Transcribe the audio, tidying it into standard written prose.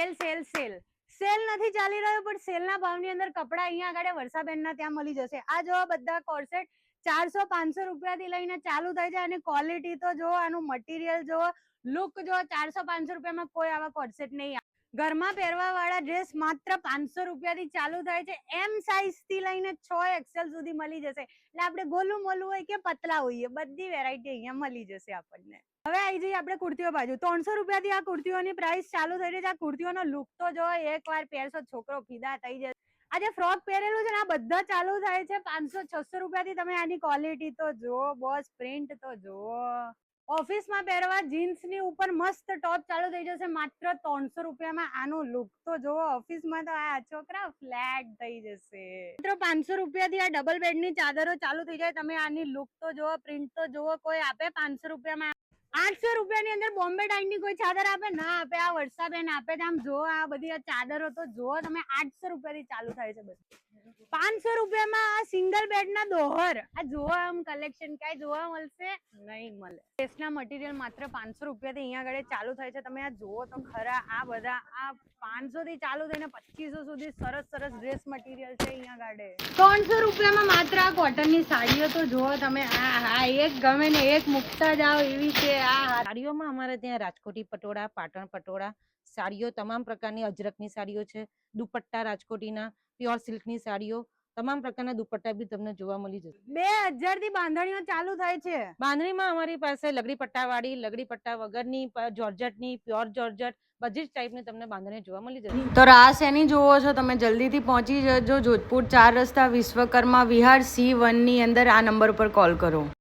Sale sale sale sale નથી ચાલી રહ્યો, પણ સેલના ભાવની અંદર કપડા અહીંયા આગળ વર્ષાબેનના ત્યાં મળી જશે. આ જો બધા કોર્સેટ 400-500 રૂપિયાથી લઈને ચાલુ થાય છે, અને ક્વોલિટી તો જો, આનું મટીરિયલ જો, લુક જો, 400-500 રૂપિયામાં કોઈ આવા કોર્સેટ નહીં. ઘરમાં પહેરવા વાળા ડ્રેસ માત્ર 500 રૂપિયાથી ચાલુ થાય છે. એમ સાઇઝ થી લઈને 6 XL સુધી મળી જશે. એટલે આપણે ગોલું મોલું હોય કે પતલા હોઈએ, બધી વેરાયટી અહીંયા મળી જશે આપણને. હવે આવી જઈએ આપણે કુર્તીઓ બાજુ. 300 રૂપિયાથી આ કુર્તીઓની પ્રાઇસ ચાલુ થઈ રહી છે. આ કુર્તીઓનો લુક તો જો, એકવાર પહેરશો છોકરો ફિદા થઈ જશે. આ જે ફ્રોક પહેરેલું છે ને, આ બધા ચાલુ થાય છે 500-600 રૂપિયાથી. તમે આની ક્વોલિટી તો જુઓ બોસ, પ્રિન્ટ તો જુઓ. ઓફિસમાં પહેરવા જીન્સની ઉપર મસ્ત ટોપ ચાલુ થઈ જશે માત્ર 300 રૂપિયામાં. આનું લુક તો જુઓ, ઓફિસમાં તો આ છોકરા ફ્લેટ થઈ જશે. માત્ર 500 રૂપિયાથી આ ડબલ બેડની ચાદરો ચાલુ થઈ જાય. તમે આની લુક તો જુઓ, પ્રિન્ટ તો જુઓ. કોઈ આપે 500 રૂપિયામાં? 800 રૂપિયાની અંદર બોમ્બે ડાઇંગની કોઈ ચાદર આપે? ના આપે. આ વર્ષાબેન આપે છે. આમ જો, આ બધી આ ચાદરો તો જુઓ તમે, 800 રૂપિયાથી ચાલુ થાય છે બધી. 500 રૂપિયામાં આ સિંગલ બેડ ના દોહર, આ જોવા આમ કલેક્શન ક્યાંય જોવા મળશે નહીં મળે. ડ્રેસના મટીરિયલ માત્ર 500 રૂપિયાથી અહીંયા આગળ ચાલુ થાય છે. તમે આ જુઓ તો ખરા, આ બધા આ 500 થી ચાલુ થઈને 2500 સુધી સરસ સરસ ડ્રેસ મટીરિયલ છે અહીંયા આગળ. 300 રૂપિયામાં માત્ર આ કોટનની સાડીઓ તો જુઓ તમે. આ એક ગમે ને એક મુકતા જાઓ એવી છે. આ સાડીઓમાં અમારે ત્યાં રાજકોટી પટોળા, પાટણ પટોળા સાડીઓ, તમામ પ્રકારની અજરકની સાડીઓ છે. દુપટ્ટા રાજકોટીના પ્યોર સિલ્કની સાડીઓ, તમામ પ્રકારના દુપટ્ટા બી તમને જોવા મળી જશે. 2000 થી બાંધણીઓ ચાલુ થાય છે. બાંધણીમાં અમારી પાસે લગડી પટ્ટા વાળી, લગડી પટ્ટા વગરની, જોર્જટની, પ્યોર જોર્જટ, બધી જ ટાઈપની તમને બાંધણી જોવા મળી જશે. તો રાસ એની જોવો છો તમે, જલ્દીથી પહોંચી જજો. જોધપુર 4 રસ્તા વિશ્વકર્મા વિહાર C1 ની અંદર આ નંબર પર કોલ કરો.